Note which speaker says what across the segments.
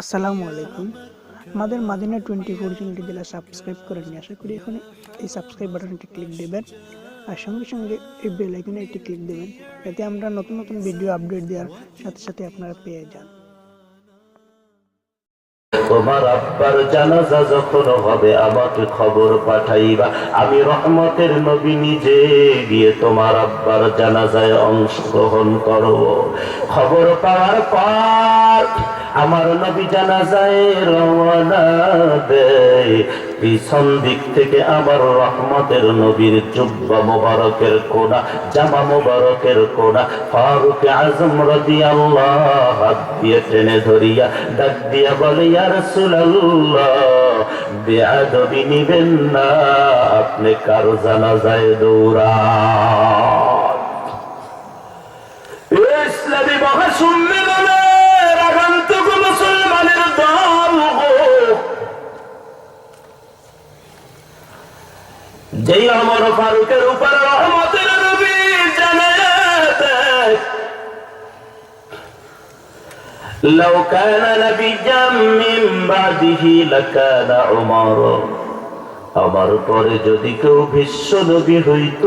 Speaker 1: আসসালামু আলাইকুম। আমাদের মাদিনা 24 চ্যানেলটি যারা সাবস্ক্রাইব করেননি, আশা করি এখন এই সাবস্ক্রাইব বাটনটি ক্লিক দেবেন আর সঙ্গে সঙ্গে এই বেল আইকনে একটি ক্লিক দেবেন, যাতে আমরা নতুন নতুন ভিডিও আপডেট দেওয়ার সাথে সাথে আপনারা পেয়ে যান।
Speaker 2: তোমার আব্বার জানাজা যখন হবে আমাকে খবর পাঠাইবা, আমি রহমতের নবী নিজে গিয়ে তোমার আব্বার জানাজায় অংশগ্রহণ করব। খবর পাওয়ার পর আমার নবী জানাজায় রওনা দেয়। পিছন দিক থেকে আমার রহমতের নবীর জুব্বা মোবারকের কোনা, জামা মোবারকের কোনা ফারুক আজম রাদিয়াল্লাহু হাত দিয়ে টেনে ধরিয়া ডাক দিয়া বলে, ইয়া রাসূলুল্লাহ, বেয়াদবি নিবেন না, আপনি কার জানাজায় দৌড়ান। ইসলামী মহাসম্মেলনের আগন্তুক মুসলমানের দল যেই ওমর ফারুকের উপর রহমতের নবী জানাত, لو كان نبيا من بعده لكان عمر, আমার পরে যদি কেউ বিশ্ব নবী হইত,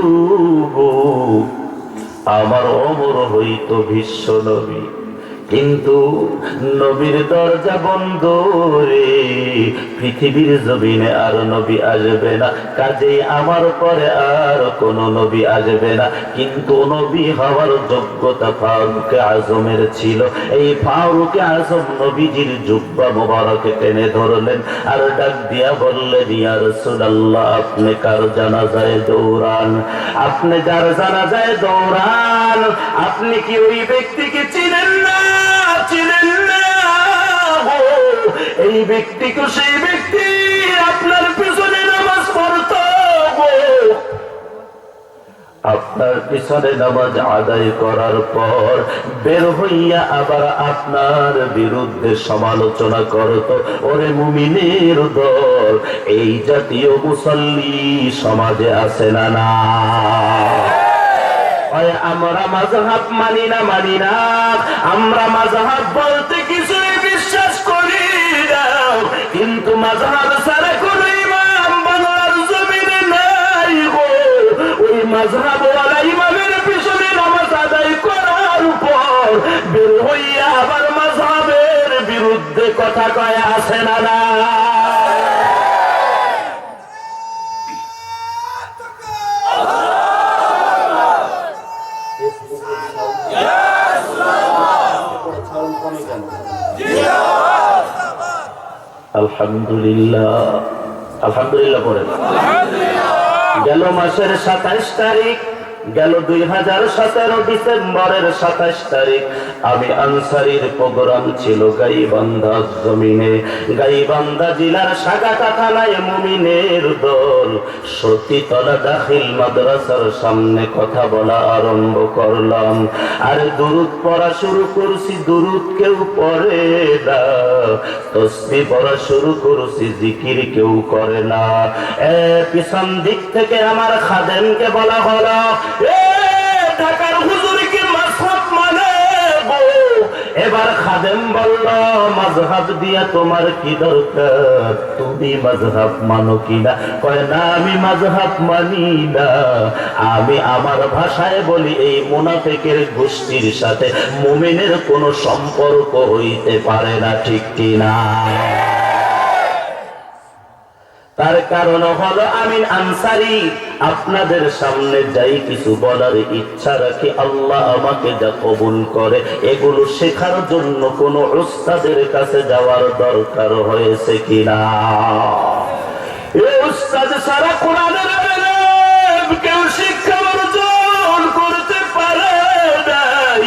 Speaker 2: আমার ওমর হইত বিশ্ব নবী। কিন্তু নবীর দরজা বন্ধ রে, পৃথিবীর জমিনে আর নবী আসবে না, কাজেই আমার পরে আর কোন নবী আসবে না। কিন্তু নবী হওয়ার যোগ্যতা ফারুক আজমের ছিল। এই ফারুক আজম নবীজির জুব্বা মোবারকে টেনে ধরলেন আর ডাক দিয়া বললেন, ইয়া রাসূলুল্লাহ, আপনি কার জানাজায় দৌড়ান? আপনি যার জানাজায় দৌড়ান, আপনি কি ওই ব্যক্তিকে চিনেন না? চিনেন না? এই ব্যক্তিকে, সেই ব্যক্তি আপনার পিছনে নামাজ পড়ত, আপনার পিছনে নামাজ আদায় করার পর বের হইয়া আবার আপনার বিরুদ্ধে সমালোচনা করত। ওরে মুমিনের দল, এই জাতীয় মুসল্লি সমাজে আছে না? না, আমরা মাযহাব মানি না, আমরা মাযহাব বলতে কিছুই বিশ্বাস করি না, কিন্তু মাযহাব ছাড়া কোন ইমাম বাংলার জমিনে নাই গো। ওই মাযহাব ওয়ালা ইমামের পিছনে নামাজ আদায় করার পর বের হইয়া আবার মাযহাবের বিরুদ্ধে কথা কয় আছে না? না, আলহামদুলিল্লাহ, আলহামদুলিল্লাহ পড়েন। গেল মাসের 27 তারিখ, গেল 2017 ডিসেম্বরের 27 তারিখ আমি আনসারীর প্রোগ্রাম ছিল গাইবান্ধা জমিনে। গাইবান্ধা জেলার সাগাটা থানায় মুমিনের দল সতীতলা দাখিল মাদ্রাসার সামনে কথা বলা আরম্ভ করলাম। আর দুরূদ পড়া শুরু করছি, দুরূদ কেউ পড়ে না। তসবিহ পড়া শুরু করছি, জিকির কেউ করে না। পিছন দিক থেকে আমার খাদেমকে বলা হলো, ঢাকার হুজুর কি মাযহাব মানে? এবার খাদেম বলল, মাযহাব দিয়া তোমার কি দরকার? তুমি মাযহাব মানো কিনা? কয় না, আমি মাযহাব মানি না। আমি আমার ভাষায় বলি, এই মুনাফিকের গোষ্ঠীর সাথে মুমিনের কোনো সম্পর্ক হইতে পারে না, ঠিক কিনা? তার কারণ হলো আমি আনসারী, আপনাদের সামনে যাই কিছু বলার ইচ্ছা রাখি, আল্লাহ আমাকে যা কবুল করে, এগুলো শেখার জন্য কোন উস্তাদের কাছে যাওয়ার দরকার হয়েছে কিনা? এই উস্তাদ সারা কোরআনের ইলম কেউ শিক্ষা অর্জন করতে পারে নাই।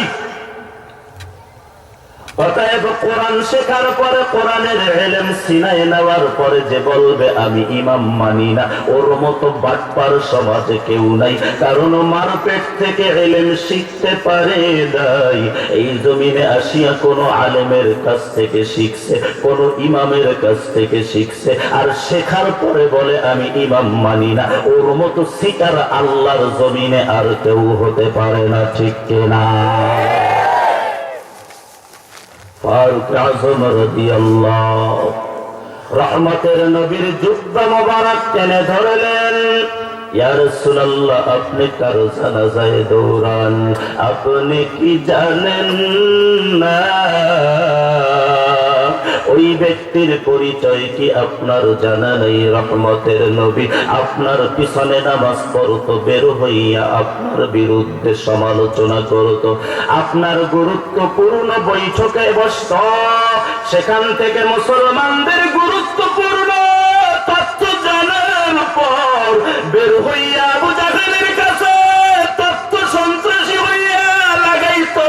Speaker 2: অতএব কোরআন শেখার পরে, কোরআনের ইলম সিনায় নেওয়ার পরে যে বলবে আমি ইমাম মানি না, ওর মতো বাটপার সমাজে কেউ নাই। কারণ মার পেট থেকে ইলম শিখতে পারে নাই, এই জমিনে আসিয়া কোন আলেমের কাছ থেকে শিখছে, কোন ইমামের কাছ থেকে শিখছে, আর শেখার পরে বলে আমি ইমাম মানি না। ওর মতো শিকার আল্লাহর জমিনে আর কেউ হতে পারে না, ঠিক কিনা? ফারুক আযম রাদিয়াল্লাহু রহমতের নবীর জুব্বা মোবারক টেনে ধরলেন। ইয়া রাসূলুল্লাহ, আপনি কার জানাজায় দৌড়ান, আপনি কি জানেন না ওই ব্যক্তির পরিচয় কি আপনার জানা নেই? রহমতের নবী আপনার পিছনে নামাজ পড়তো, বের হইয়া আপনার বিরুদ্ধে সমালোচনা করত, আপনার গুরুত্বপূর্ণ বৈঠকে বসত, সেখান থেকে মুসলমানদের গুরুত্বপূর্ণ তথ্য জানার পর বের হইয়া আবু জাহেলের কাছে তথ্য সন্ত্রাসী হইয়া লাগাইতো।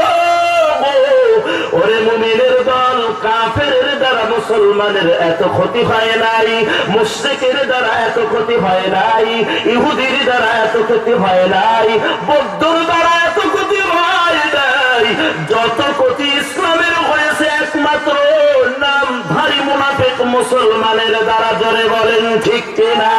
Speaker 2: ওরে মুমিনের দল, কাফেরের দ্বারা মুসলমানের এত ক্ষতি হয় নাই, মুশরিকের দ্বারা এত ক্ষতি হয় নাই, ইহুদির দ্বারা এত ক্ষতি হয় নাই, বৌদ্ধর দ্বারা এত ক্ষতি হয় নাই। যত ক্ষতি ইসলামের হয়েছে একমাত্র নামধারী মুনাফিক মুসলমানের দ্বারা। জোরে বলেন ঠিক কিনা?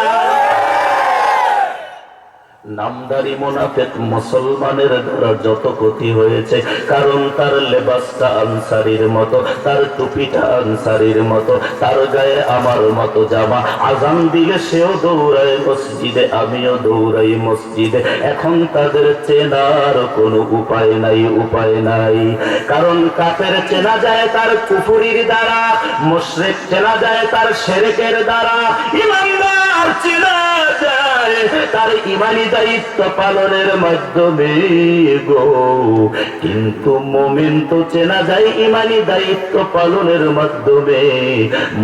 Speaker 2: নামদারি মুনাফিক মুসলমানের দ্বারা যত ক্ষতি হয়েছে, কারণ তার লেবাসটা আনসারীর মতো, তার টুপিটা আনসারীর মতো, তার গায়ে আমার মতো জামা। আজান দিলে সেও দৌড়ায় মসজিদে, আমিও দৌড়াই মসজিদে। এখন তাদের চেনার কোনো উপায় নাই, উপায় নাই। কারণ কাফের চেনা যায় তার কুফরির দ্বারা, মুশরিক চেনা যায় তার শিরকের দ্বারা, ইমানদার চেনা যায় তার ইমানি দায়িত্ব পালনের মাধ্যমে গো। কিন্তু মুমিন তো চেনা যায় ইমানি দায়িত্ব পালনের মাধ্যমে,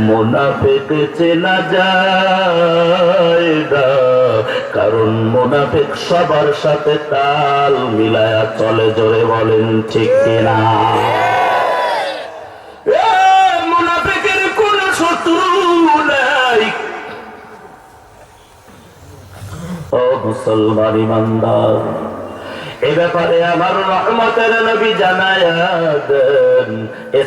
Speaker 2: মুনাফিক চেনা যায় না। কারণ মুনাফিক সবার সাথে তাল মিলায়া চলে। জোরে বলেন ঠিক কিনা? মুনাফিকের কোন শত্রু নাই। ও মুসলমান ইমানদার, এ ব্যাপারে আমার রহমতের নবী জানায়া দেন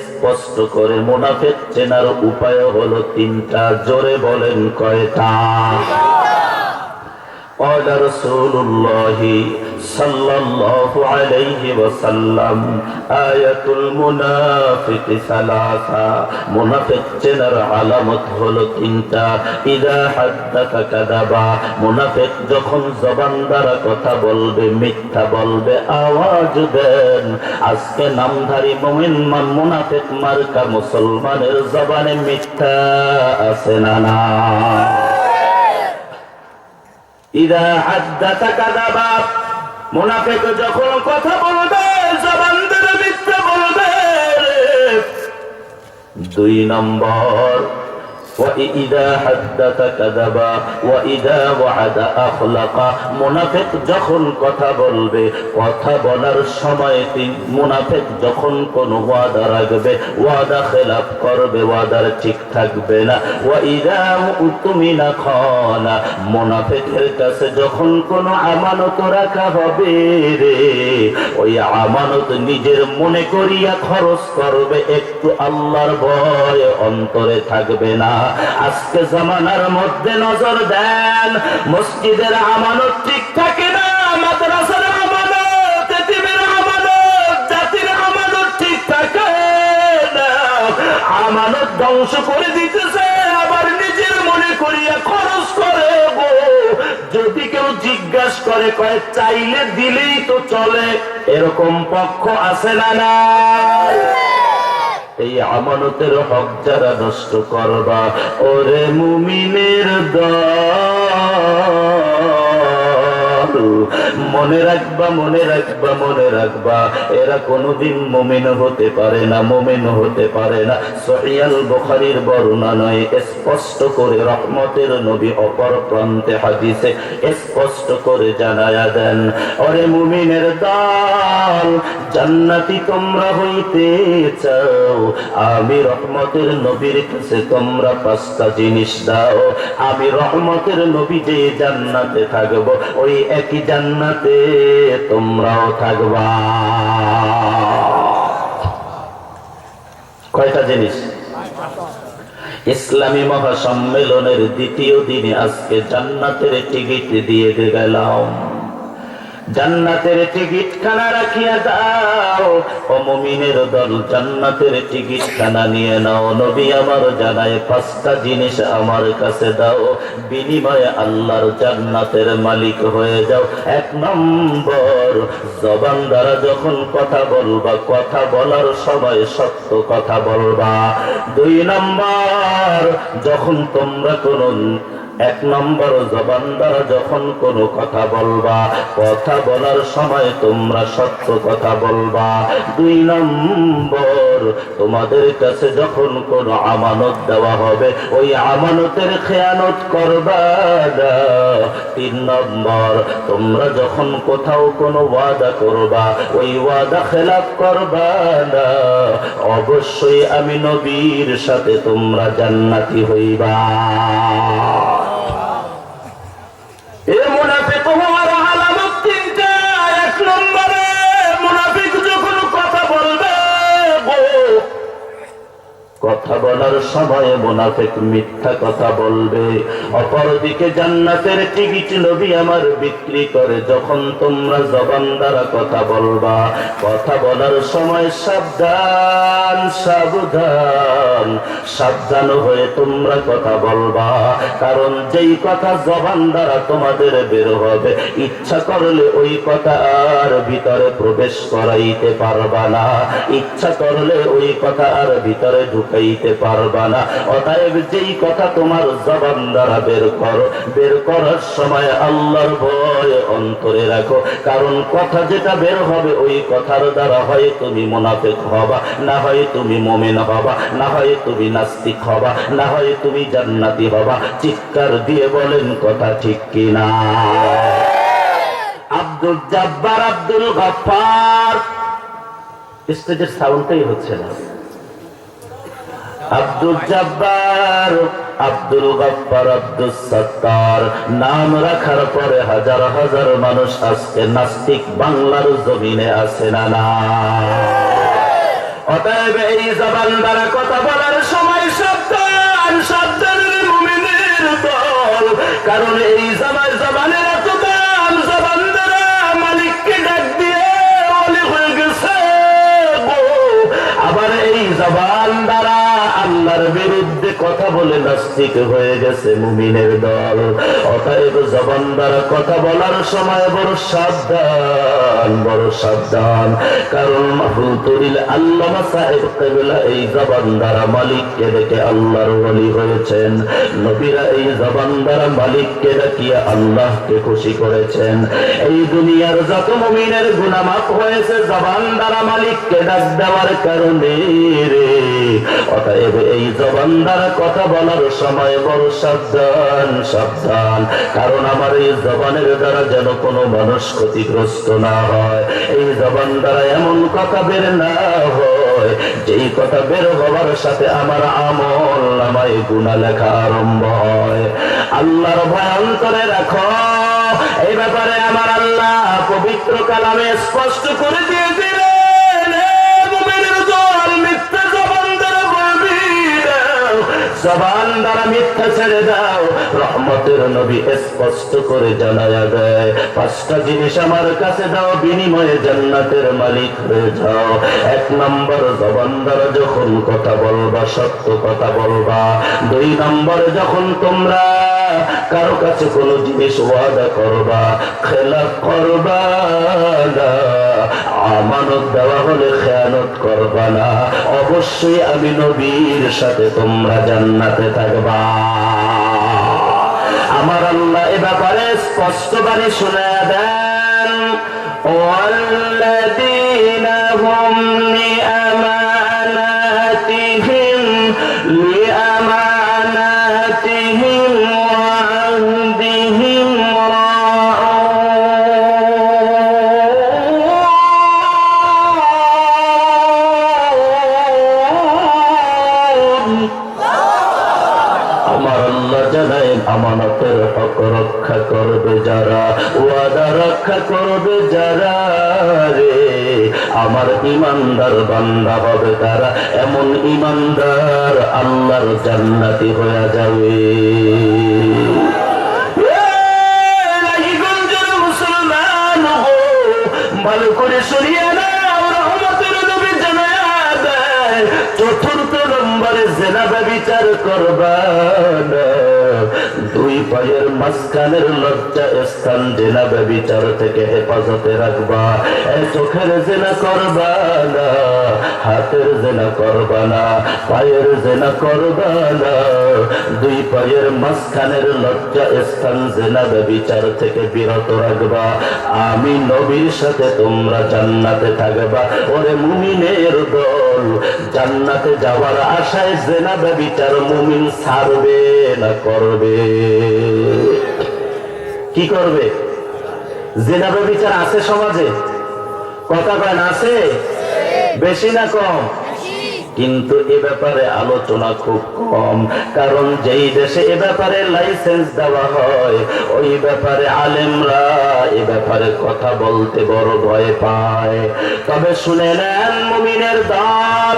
Speaker 2: স্পষ্ট করে। মুনাফিক চেনার উপায় হলো তিনটা। জোরে বলেন কয়টা? قال رسول الله صلى الله عليه وسلم آية المنافق ثلاثة। মুনাফিক চেনার আলামত হলো তিনটা। ইদা হাদ্দাথা কাযাবা, মুনাফিক যখন জবান দ্বারা কথা বলবে মিথ্যা বলবে। আওয়াজ দেন, আজকে নামধারী মুমিন মুনাফিক মার্কা মুসলমানের জবানে মিথ্যা আছে না? না। ইদা হাদ্দাথা কাযাবা, মুনাফিক যখন কথা বলবে জবান দিয়ে মিথ্যা বলবে। 2 নম্বর, وَإِذَا حَدَّثَ كَذَبَ وَإِذَا وَعَدَ أَخْلَفَ, মুনাফিক যখন কথা বলবে, কথা বলার সময় মুনাফিক যখন কোন ওয়াদা রাখবে, ওয়াদা খেলাফ করবে, ওয়াদার ঠিক থাকবে না। وَإِذَا اؤْتُمِنَ خَانَ, মুনাফিকের কাছে যখন কোন আমানত রাখা হবে রে, ওই আমানত নিজের মনে করিয়া খরচ করবে, একটু আল্লাহর ভয় অন্তরে থাকবে না। আজকে জামানার মধ্যে নজর দেন, মসজিদের আমানত ঠিক থাকে না, মাদ্রাসার আমানত, এতিমের আমানত, জাতির আমানত ঠিক থাকে না। আমানত ধ্বংস করে দিতেছে, আবার নিজের মনে করিয়া খরচ করে গো। যদি কেউ জিজ্ঞাসা করে, কয় চাইলে দিলেই তো চলে, এরকম পক্ষ আছে না? না। এই আমানতের হক যারা নষ্ট করবা, ওরে মুমিনের দল, মনে রাখবা, মনে রাখবা, মনে রাখবা, এরা কোনদিন মুমিন হতে পারে না, মুমিন হতে পারে না। সহিহ আল বুখারীর বর্ণনা নয়, স্পষ্ট করে রহমতের নবী অপর প্রান্তে হাদিসে স্পষ্ট করে জানায়া দেন, ওরে মুমিনের দল, জান্নাতি তোমরা হইতে চাও, আমি রহমতের নবীর কাছে তোমরা 5টা জিনিস দাও। আমি রহমতের নবী যে জান্নাতে থাকবো, ওই একই জান্নাতে তোমরাও থাকবা। কয়টা জিনিস? ইসলামী মহাসম্মেলনের 2য় দিনে আজকে জান্নাতের টিকিট দিয়ে গেলাম। জান্নাতের টিকিট খানা রাখিয়া দাও। ও মুমিনের দল, জান্নাতের টিকিট খানা নিয়ে নাও। নবী আমার জানায় 5টা জিনিস আমার কাছে দাও, বিনিময়ে আল্লাহর জান্নাতের মালিক হয়ে যাও। 1 নম্বর, জবান দ্বারা যখন কথা বলবা, কথা বলার সময় সত্য কথা বলবা। 2 নম্বর, যখন তোমরা কোন 1 নম্বর, জবান দ্বারা যখন কোনো কথা বলবা, কথা বলার সময় তোমরা সত্য কথা বলবা। 2 নম্বর, তোমাদের কাছে যখন কোনো আমানত দেওয়া হবে, ওই আমানতের খেয়ানত করবা না। 3 নম্বর, তোমরা যখন কোথাও কোনো ওয়াদা করবা, ওই ওয়াদা খেলাফ করবা না। অবশ্যই আমি নবীর সাথে তোমরা জান্নাতি হইবা। এ মুনাফিক হওয়ার আলামত 3টা। 1 নম্বরে, মুনাফিক যখন কথা বলবে, কথা বলার সময় মুনাফিক মিথ্যা কথা বলবে। অপরদিকে জান্নাতের টিকিট নবী আমার বিক্রি করে। যখন তোমরা জবান দ্বারা কথা বলবা, কথা বলার সময় সাবধান সাবধান সাবধান হয়ে তোমরা কথা বলবা। কারণ যেই কথা জবান দ্বারা তোমাদের বের হবে, ইচ্ছা করলে ওই কথা আর ভিতরে প্রবেশ করাইতে পারবা না, ইচ্ছা করলে ওই কথা আর ভিতরে ঢুকাইতে পারবা না। অতএব যেই কথা তোমার জবান দ্বারা বের করো, বের করার সময় আল্লাহর ভয় অন্তরে রাখো। কারণ কথা যেটা বের হবে, ওই কথার দ্বারা হয় তুমি মুনাফিক হবা, না হয় তুমি মুমিন হবা, না হয় তুমি নাস্তিক হবা, না হয় তুমি জান্নাতি হবা। চিৎকার দিয়ে বলেন কথা ঠিক কিনা? আব্দুল জব্বার, আব্দুল গফফার, স্টেজের সাউন্ডটাই হচ্ছে না। আব্দুল জব্বার, আব্দুল গফফার, আব্দুল সত্তার নাম রাখার পরে হাজার হাজার মানুষ আজকে নাস্তিক বাংলার জমিনে আছে না না? অতএব এই জবান দ্বারা কথা বলার সময় সাবধান সাবধান মুমিনের দল। কারণ এই জবানের এত দাম, জবান দ্বারা মালিককে ডাক দিয়ে ওলি হয়ে গেছে। আবার এই জবান দ্বারা আল্লাহর বিরুদ্ধে কথা বলে নাস্তিক হয়ে গেছে মুমিনের দল। অতএব জবান দ্বারা কথা বলার সময় বড় সাবধান, বড় সাবধান। কারণ মাহফুজুল আল্লামা সাহেব কিবলা এই জবান দ্বারা মালিককে ডেকে আল্লাহর ওলি হয়েছেন। নবীরা এই জবান দ্বারা মালিককে ডাকিয়া আল্লাহকে খুশি করেছেন। এই দুনিয়ার যত মুমিনের গুনাহ মাফ হয়েছে জবান দ্বারা মালিককে ডাক দেওয়ার কারণে রে। অতএব এই জবান দ্বারা কথা বলার সময় বড় সাবধান সাবধান। কারণ আমার এই জবানের দ্বারা যেন কোনো মানুষ ক্ষতিগ্রস্ত না হয়। এই জবান দ্বারা এমন কথা বের না হয় যেই কথা বের হওয়ার সাথে আমার আমল নামায় গুনাহ লেখা আরম্ভ হয়। আল্লাহর ভয় অন্তরে রাখো। এই ব্যাপারে আমার আল্লাহ পবিত্র কালামে স্পষ্ট করে দিয়ে দিলেন, জবান দ্বারা মিথ্যা ছেড়ে দাও। রহমতের নবী স্পষ্ট করে জানায়া দেয়, 5টা জিনিস আমার কাছে দাও, বিনিময়ে জান্নাতের মালিক হয়ে যাও। 1 নম্বর, জবান দ্বারা যখন কথা বলবা সত্য কথা বলবা। 2 নম্বর, যখন তোমরা কারো কাছে কোনো জিনিস ওয়াদা করবা, খেলাফ করবা না। আমানত দেওয়া হলে খেয়ানত করবা না। অবশ্যই আমি নবীর সাথে তোমরা জান্নাতে থাকবা। আমার আল্লাহ এ ব্যাপারে স্পষ্ট বাণী শোনায়া দেন, ওয়াল্লাযীনা হুম লিআমানাতিহিম ওয়া আহদিহিম আমানতের হক রক্ষা করবে যারা, ওয়াদা রক্ষা করবে যারা রে, আমার ইমানদার বান্দা হবে তারা। এমন ইমানদার আল্লাহর জান্নাতি হয়ে যাবে। মুসলমান ভালো করে শুনিয়ে নাও, রহমতের নবী জানায়া দেয়, চতুর্থ নম্বরে জেনা ব্যভিচার করবা না। দুই পায়ের মাঝখানের লজ্জা স্থান জেনা ব্যভিচার থেকে হেফাজতে রাখবা। চোখের জেনা করবা না, হাতের জেনা করবা না, পায়ের জেনা করবা না। দুই পায়ের মাঝখানের লজ্জা স্থান জেনা ব্যভিচার থেকে বিরত রাখবা। আমি নবীর সাথে তোমরা জান্নাতে থাকবা। ওরে মুমিনের দল, জান্নাতে যাওয়ার আশায় জেনা ব্যভিচার মুমিন ছাড়বে না করবে? কি করবে? জেনা ব্যভিচার আছে সমাজে? কথা কয় না আছে? বেশি না কম? কিন্তু এ ব্যাপারে আলোচনা খুব কম, কারণ যেই দেশে এ ব্যাপারে লাইসেন্স দেওয়া হয় ওই ব্যাপারে আলেমরা এ ব্যাপারে কথা বলতে বড় ভয় পায়। তবে শুনে নেন মুমিনের দল,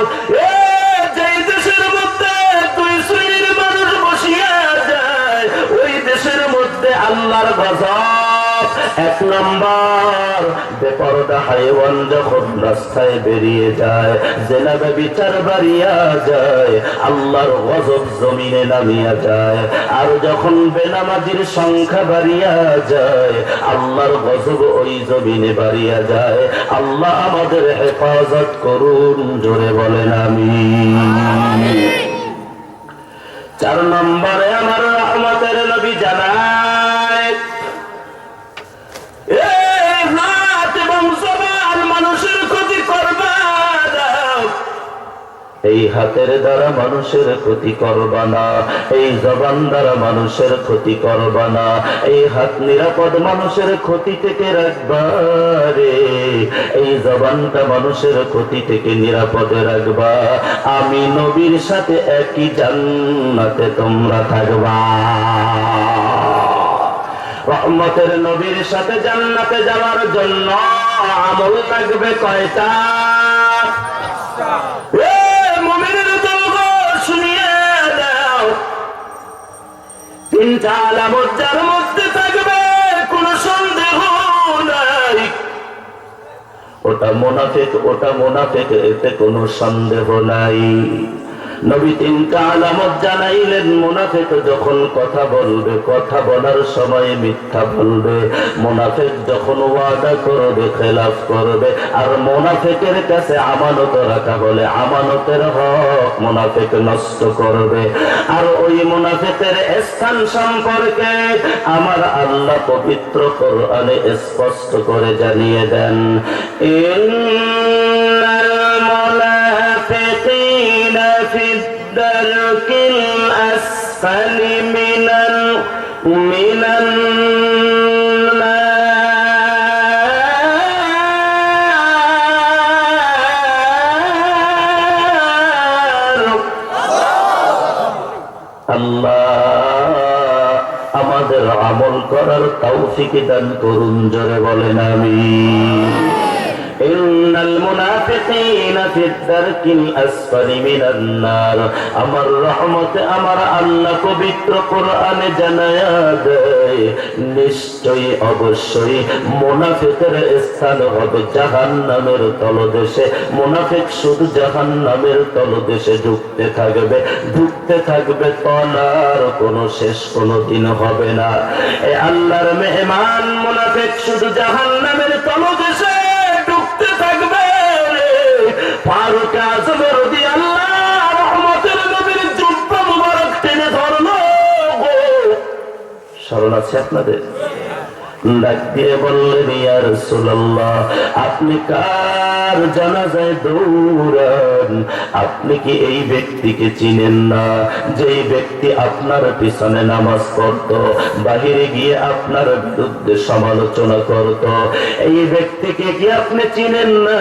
Speaker 2: যেই দেশের মধ্যে দুই শ্রেণীর মানুষ বসিয়া যায় ওই দেশের মধ্যে আল্লাহর গজব। এক নম্বর, বেপরদা হাইওয়ান যখন রাস্তায় বেরিয়ে যায়, জেনা ব্যভিচার বাড়িয়া যায়, আল্লাহর গজব জমিনে নামিয়া যায়। আর যখন বেনামাজির সংখ্যা বাড়িয়া যায়, আল্লাহর গজব ওই জমিনে বাড়িয়া যায়। আল্লাহ আমাদের হেফাজত করুন, জোরে বলেন আমিন। 4 নম্বরে আমার রহমতের নবী জানায়, হাত এবং জবান মানুষের ক্ষতি করবা না। এই হাতের দ্বারা মানুষের ক্ষতি করবা না, এই জবান দ্বারা মানুষের ক্ষতি করবা না। এই হাত নিরাপদ মানুষের ক্ষতি থেকে রাখবা রে, এই জবানটা মানুষের ক্ষতি থেকে নিরাপদে রাখবা। আমি নবীর সাথে একই জান্নাতে তোমরা থাকবা। রহমতের নবীর সাথে জান্নাতে যাওয়ার জন্য আমল লাগবে কয়টা? মুমিনের দল শুনিয়ে দাও, 3টা আলামত যার মধ্যে থাকবে কোনো সন্দেহ নাই, ওটা মুনাফিক, ওটা মুনাফিক, এতে কোনো সন্দেহ নাই। নবী 3টা আলামত জানাইলেন। মুনাফিক যখন কথা বলবে, কথা বলার সময় মিথ্যা বলবে। মুনাফিক যখন ওয়াদা করবে, খেলাফ করবে। আর মুনাফিকের কাছে আমানত রাখা হলে আমানতের হক মুনাফিক নষ্ট করবে। আর ওই মুনাফিকের স্থান সম্পর্কে আমার আল্লাহ পবিত্র কোরআনে স্পষ্ট করে জানিয়ে দেন, ইন্নাল মুনাফিকিনা ফি الدرك الأسفل من النار। আল্লাহ আমাদের আমল করার তৌফিক দান করুন, জোরে বলেন আমিন। ইন্নাল মুনাফিকিনা ফিদ দারকিল আসফালি মিনান নার। আমার রহমতে আমার আল্লাহ পবিত্র কোরআনে জানায়া দেয়, নিশ্চয়ই অবশ্যই মুনাফিকের স্থান হবে জাহান্নামের তলদেশে। মুনাফিক শুধু জাহান্নামের তলদেশে ঢুকতে থাকবে, ঢুকতে থাকবে, তলার কোনো শেষ কোনো দিন হবে না। এ আল্লাহর মেহমান, মুনাফিক শুধু জাহান্নামের তলদেশে ঢুকতে থাকবে। ফারুক আযম রাদিয়াল্লাহু রহমতের নবীর জুব্বা মুবারক টেনে ধরলো। স্মরণ আছে আপনাদের? ডাক দিয়ে বললেন, ইয়া রাসূলুল্লাহ, আপনি কার জানাজায় দৌড়ান? আপনি কি এই ব্যক্তিকে চিনেন না, যেই ব্যক্তি আপনার পিছনে নামাজ পড়ত, বাহিরে গিয়ে আপনার বিরুদ্ধে সমালোচনা করত? এই ব্যক্তিকে কি আপনি চিনেন না?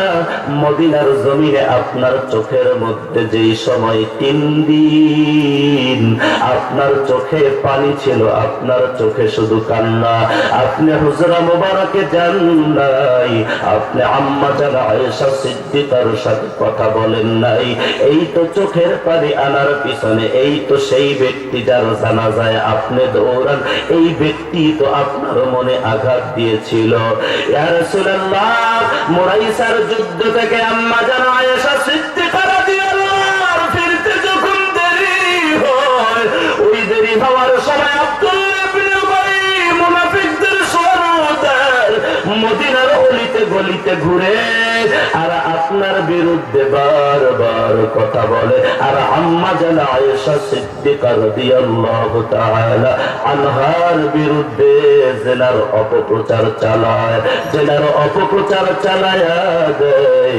Speaker 2: মদিনার জমিনে আপনার চোখের মধ্যে যেই সময় 3 দিন আপনার চোখে পানি ছিল, আপনার চোখে শুধু কান্না, আপনি আপনি হুজরা মুবারকে যান নাই, আপনি আম্মা জান আয়েশা সিদ্দিকার সাথে কথা বলেন নাই। এই তো চোখের পানি আনার পিছনে এই তো সেই ব্যক্তি যার জানাজায় আপনি দৌড়ান, এই ব্যক্তি তো আপনার মনে আঘাত দিয়েছিল। ইয়া রাসূলুল্লাহ, মুরাইসার যুদ্ধ থেকে আম্মা জান আয়েশা সিদ্দিকা রাদিয়াল্লাহু ফিরতে যখন দেরি হয়, ওই দেরি হওয়ার সময় আব্দুল্লাহ ইবনে উবাই মুনাফিকদের সরদার মদিনার অলিতে গলিতে ঘুরে আর আপনার বিরুদ্ধে বারবার কথা বলে। আর আম্মা জান আয়েশা সিদ্দিকা রাদিয়াল্লাহু তাআলা আনহার বিরুদ্ধে জেনার অপপ্রচার চালায়, জেনার অপপ্রচার চালায়া দেয়।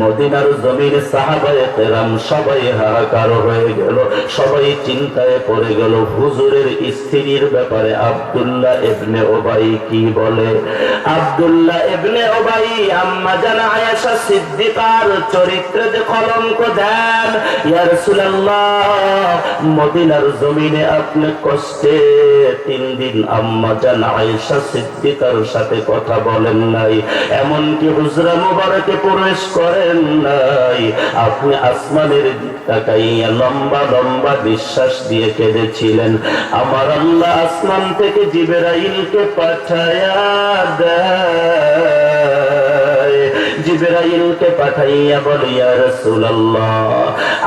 Speaker 2: মদিনার জমির সাহাবায়ে কেরাম সবাই হাহাকার হয়ে গেল, সবাই চিন্তায় পড়ে গেল হুজুরের স্ত্রীর ব্যাপারে আব্দুল্লাহ ইবনে উবাই কি বলে। আব্দুল্লাহ ইবনে উবাই আম্মা জান আয়েশা সিদ্দিকার চরিত্রে যে কলঙ্ক দেন। ইয়া রাসূলুল্লাহ, মদিনার জমিনে আপনি কষ্টে 3 দিন আম্মা জান আয়েশা সিদ্দিকার সাথে কথা বলেন নাই, এমনকি হুজরা মুবারকে প্রবেশ করেন নাই। আপনি আসমানের দিক তাকাইয়া লম্বা লম্বা নিঃশ্বাস দিয়ে কেঁদেছিলেন। আমার আল্লাহ আসমান থেকে জিবরাইলকে পাঠায়া দেয়, জিবরাইলকে পাঠাইয়া বলে, ইয়া রাসূলুল্লাহ,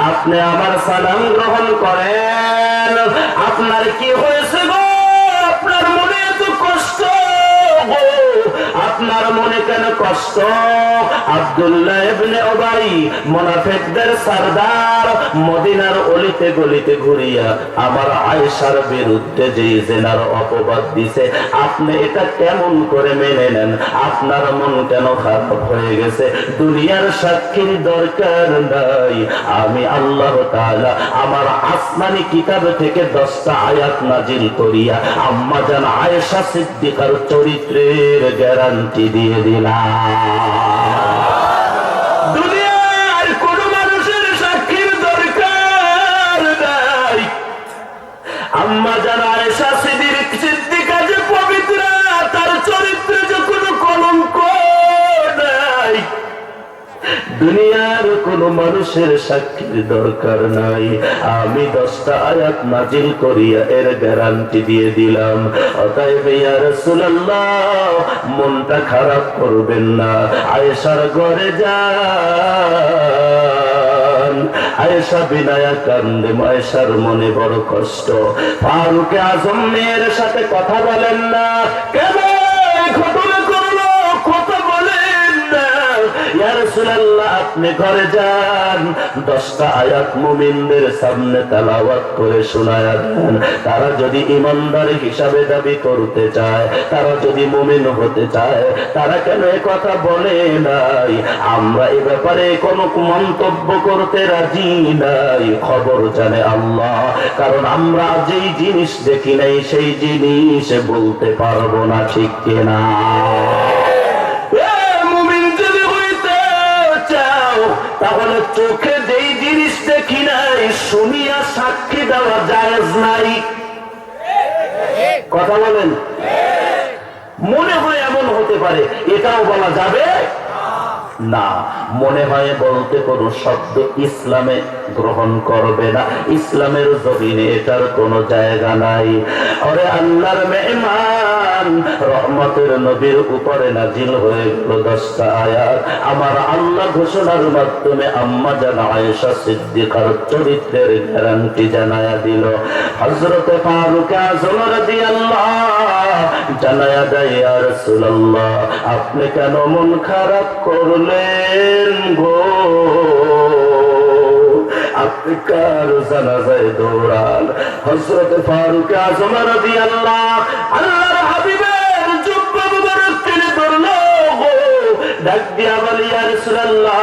Speaker 2: আপনি আমার সালাম গ্রহণ করেন। আপনার কি হয়েছে গো? আপনার মনে এত কষ্ট গো? আপনার মনে কেন কষ্ট? আব্দুল্লাহ ইবনে উবাই মুনাফিকদের সরদার মদিনার অলিতে গলিতে ঘুরিয়া আমার আয়েশার বিরুদ্ধে যে জেনার অপবাদ দিছে, আপনি এটা কেমন করে মেনে নেন? আপনার মন কেন খারাপ হয়ে গেছে? দুনিয়ার সাক্ষীর দরকার নাই, আমি আল্লাহ তাআলা আমার আসমানি কিতাব থেকে 10টা আয়াত নাজিল করিয়া আম্মা জান আয়েশা সিদ্দিকার চরিত্রের গ্যারান্টি দিয়ে দিলাম। দুনিয়ার কোন মানুষের সাক্ষীর দরকার নাই, আম্মা জান আয়েশা সিদ্দিকা যে পবিত্র, তার চরিত্রে যে কোনো কলঙ্ক নাই। দুনিয়ার কোন মানুষের সাক্ষীর দরকার নাই, আমি 10টা আয়াত নাজিল করিয়া এর গ্যারান্টি দিয়ে দিলাম। অতএব ইয়া রাসূলুল্লাহ, মনটা খারাপ করবেন না, আয়েশার ঘরে যান। আয়েশা বিনায়া কান্দে, আয়েশার মনে বড় কষ্ট। ফারুক আজম মেয়ের সাথে কথা বলেন না, কেন ঘটনা করলো? কথা বলেন না। ইয়া রাসূলুল্লাহ, আপনি ঘরে যান, 10টা আয়াত মুমিনদের সামনে তেলাওয়াত করে শোনায়া দেন। তারা যদি ইমানদার হিসাবে দাবি করতে চায়, তারা যদি মুমিন হতে চায়, তারা কেন এ কথা বলে নাই? আমরা এ ব্যাপারে কোনো মন্তব্য করতে রাজি নাই, খবর জানে আল্লাহ। কারণ আমরা যেই জিনিস দেখি নাই সেই জিনিস বলতে পারবো না, ঠিক কিনা? তাহলে চোখে যেই জিনিস দেখি নাই শুনিয়া সাক্ষী দেওয়া জায়েজ নাই। কথা বলেন? মনে হয় এমন হতে পারে, এটাও বলা যাবে না। মনে হয় বলতে কোনো শব্দ ইসলামে গ্রহণ করবে না, ইসলামের জমিনে এটার কোনো জায়গা নাই। আরে আল্লাহর মেহমান রহমতের নবীর উপরে নাজিল হয়ে গেল 10টা আয়াত। আমার আল্লাহ ঘোষণার মাধ্যমে আম্মা জান আয়েশা সিদ্দিকার চরিত্রের গ্যারান্টি জানায়া দিল। হযরত ফারুক আযম রাদিয়াল্লাহু জানায়া দেয়, ইয়া রাসূলুল্লাহ, আপনি কেন মন খারাপ করলেন গো? আপনি কার জানাজায় দৌড়ান? হযরত ফারুক আযম রাদিয়াল্লাহু আল্লাহর হাবিবের জুব্বা মুবারক টেনে ধরলো গো, ডাক দিয়া বলে, ইয়া রাসূলুল্লাহ,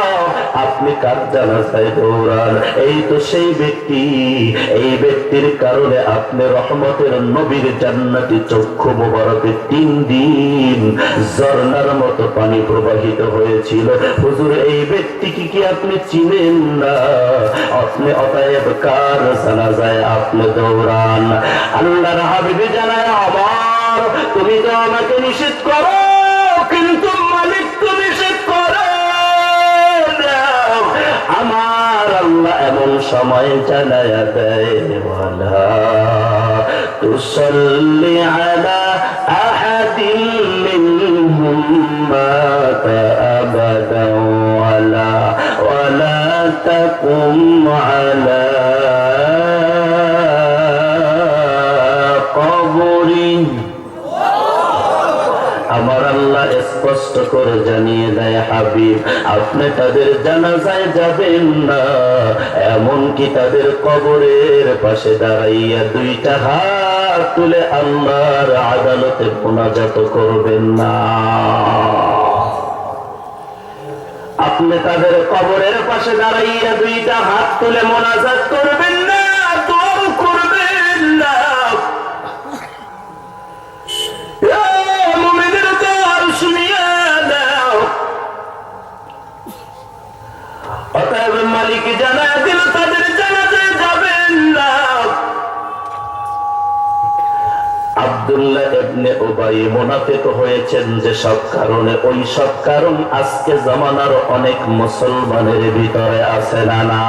Speaker 2: আপনি কার জানাজায় দৌড়ান? এই তো সেই ব্যক্তি, এই ব্যক্তির কারণে আপনি রহমতের নবীর জান্নাতি চক্ষু মুবারকে 3 দিন ঝর্ণার মতো পানি প্রবাহিত হয়েছিল। হুজুর, এই ব্যক্তিকে কি আপনি চিনেন না? আপনি অতএব কার জানাজায় আপনি দৌড়ান? আল্লাহর হাবিব জানায়, আমার করো, তুমি তো আমাকে নিষেধ করো, কিন্তু মালিক তো নিষেধ করে না। আমার আল্লাহ এমন সময় জানায়া দেয়, ওয়ালা তুসাল্লি আলা আহাদিন মিনহুম মাতা আবাদান ওয়ালা তাকুম আলা কবরি। আমার আল্লাহ স্পষ্ট করে জানিয়ে দেয়, হাবিব আপনি তাদের জানাজায় যাবেন না, এমনকি তাদের কবরের পাশে দাঁড়াইয়া দুইটা হাত তুলে আল্লাহর আদালতে মুনাজাত করবেন না। আপনি তাদের কবরের পাশে দাঁড়াইয়া দুইটা হাত তুলে মুনাজাত করবেন না, দোয়া করবেন না। অতএব মালিক জানায় দিল তাদের জানাজায় যাবেন না। আব্দুল্লাহ ইবনে উবাই মুনাফিক হয়েছেন যে সব কারণে, ওই সব কারণ আজকে জামানার অনেক মুসলমানের ভিতরে আছে না না?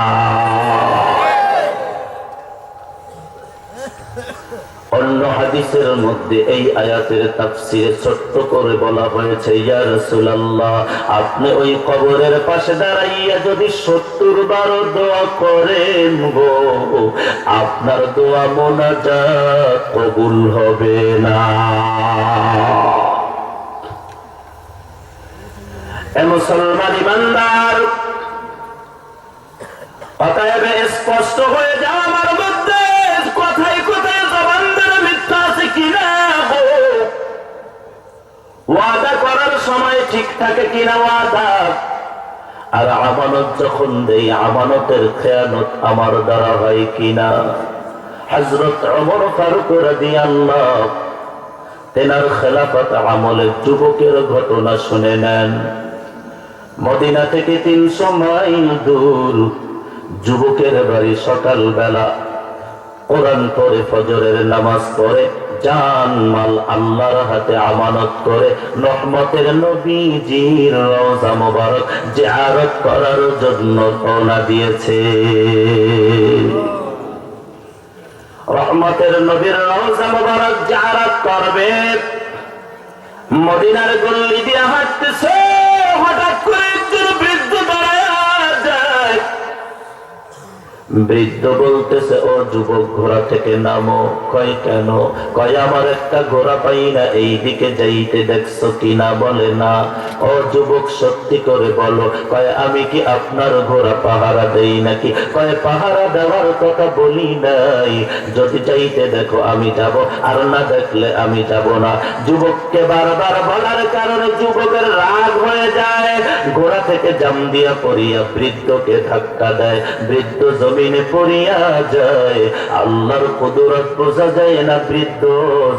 Speaker 2: অন্য হাদিসের মধ্যে এই আয়াতের তাফসীরে ছোট্ট করে বলা হয়েছে, ইয়া রাসূলুল্লাহ আপনি ওই কবরের পাশে দাঁড়াইয়া যদি 70 বার দোয়া করেন গো, আপনার দোয়া মুনাজাত কবুল হবে না। এ মুসলমান ইমানদার, অতএব স্পষ্ট হয়ে যাও আমার মধ্যে কথায় কথায় জবান ধরে মিথ্যা আছে কিনা গো, ওয়াদা করার সময় ঠিক থাকে কিনা ওয়াদা, আর আমানত যখন দেই আমানতের খেয়ানত আমার দ্বারা হয় কিনা। হযরত ওমর ফারুক রাদিয়াল্লাহু তেনার খেলাফত আমলের যুবকের ঘটনা শুনে নেন। মদিনা থেকে 300 মাইল দূর যুবকের বাড়ি, সকালবেলা কোরআন পড়ে ফজরের নামাজ পড়ে জান মাল আল্লাহর হাতে আমানত করে রহমতের নবীজির রওজা মোবারক জিয়ারত করার জন্য রওনা দিয়েছে। রহমতের নবীর রওজা মোবারক জিয়ারত করবে, মদিনার গলি দিয়ে হাঁটতেছে, হঠাৎ করে একজন বৃদ্ধ দাঁড়ায় যায়। বৃদ্ধ বলতেছে, ও যুবক ঘোড়া থেকে নামো। কয় কেন? কয় আমার একটা ঘোড়া পাই না, এই দিকে যাইতে দেখছো কিনা? বলে না। ও যুবক সত্যি করে বলো। কয় আমি কি আপনার ঘোড়া পাহারা দেই নাকি? কয় পাহারা দেওয়ার কথা বলি নাই, যদি যাইতে দেখো আমি যাব, আর না দেখলে আমি যাব না। যুবককে বারবার বলার কারণে যুবকের রাগ হয়ে যায়, ঘোড়া থেকে জাম দিয়া পড়িয়া বৃদ্ধকে ধাক্কা দেয়, বৃদ্ধ জমিনে পড়িয়া যায়। আল্লাহর কুদরত বোঝা যায় না, বৃদ্ধ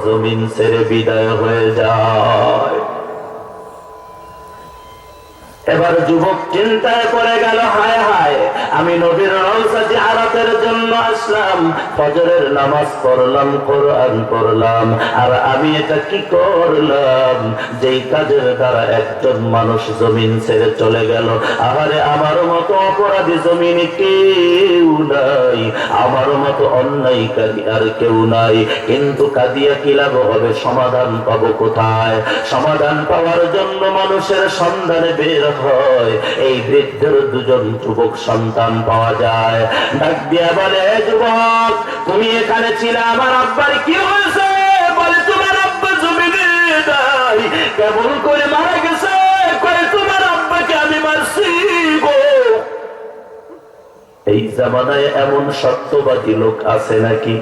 Speaker 2: জমিন ছেড়ে বিদায় হয়ে যায়। এবার যুবক চিন্তায় পড়ে গেল, হায় হায় আমি নবীর রওজা জিয়ারতের জন্য আসলাম, ফজরের নামাজ পড়লাম, কোরআন পড়লাম, আর আমি এটা কি করলাম যেই কাজের দ্বারা একজন মানুষ জমিন ছেড়ে চলে গেল। আহারে আমার মতো অপরাধী জমিনে কেউ নাই, আমার মতো অন্যায়কারী আর কেউ নাই, কিন্তু কাঁদিয়া কি লাভ হবে? সমাধান পাবো কোথায়? সমাধান পাওয়ার জন্য মানুষের সন্ধানে বের হয়। এই বৃদ্ধের দুজন যুবক সন্তান পাওয়া যায়। ডাক দিয়া বলে, যুবক তুমি এখানে ছিলে, আমার আব্বার কি হয়েছে? বলে তোমার আব্বা জমিনে নাই। কেমন করে মারা গেছে? কয়ে তোমার আব্বাকে আমি মারছি গো। এই জামানায় এমন সত্যবাদী লোক আছে নাকি?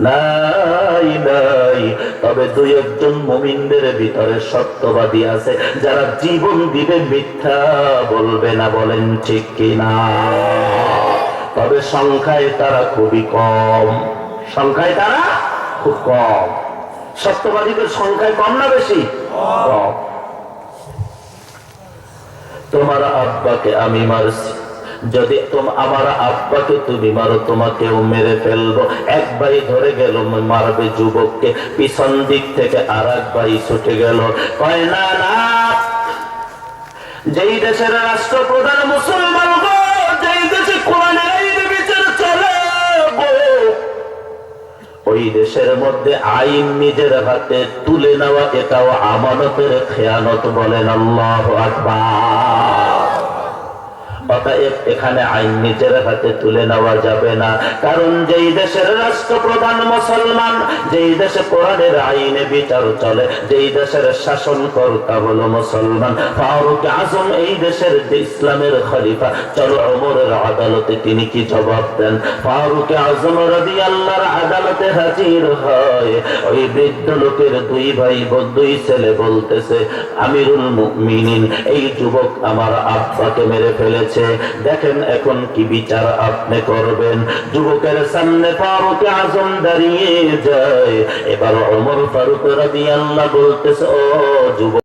Speaker 2: নাই নাই। তবে দুই একজন মুমিনদের ভিতরে সত্যবাদী আছে, যারা জীবন দিবে, মিথ্যা বলবে না। বলেন ঠিক কিনা? তবে সংখ্যায় তারা খুবই কম, সংখ্যায় তারা খুব কম। সত্যবাদীদের সংখ্যায় কম না বেশি? কম। তোমার আব্বাকে আমি মারছি, যদি আমার আব্বাকে তুমি মারো তোমাকেও মেরে ফেলবো। এক ভাই ধরে গেল মারবে যুবককে, পিছন দিক থেকে আর এক ভাই ছুটে গেল, কয় না না, যেই দেশের রাষ্ট্রপ্রধান মুসলমান গো, যেই দেশে কোরআনের আইন বিচার চলে ওই দেশের মধ্যে আইন নিজের হাতে তুলে নেওয়া এটাও আমানতের খেয়ানত। বলেন আল্লাহু আকবার। অতএব এখানে আইন নিজের হাতে তুলে নেওয়া যাবে না, কারণ যেই দেশের রাষ্ট্রপ্রধান মুসলমান, যেই দেশে কোরআনের আইনে বিচার চলে, যেই দেশের শাসনকর্তা হলো মুসলমান, ফারুক আজম এই দেশের যে ইসলামের খলিফা, চলো ওমরের আদালতে তিনি কি জবাব দেন। ফারুক আজম রাদিয়াল্লাহু আদালতে হাজির হয়। ওই বৃদ্ধ লোকের দুই ভাই দুই ছেলে বলতেছে, আমিরুল মুমিনিন, এই যুবক আমার আব্বাকে মেরে ফেলেছে, দেখেন এখন কি বিচার আপনি করবেন। যুবকের সামনে ফারুক আজম দাঁড়িয়ে যায়। এবার ওমর ফারুক রাদিয়াল্লাহু বলতেছে, ও যুবক,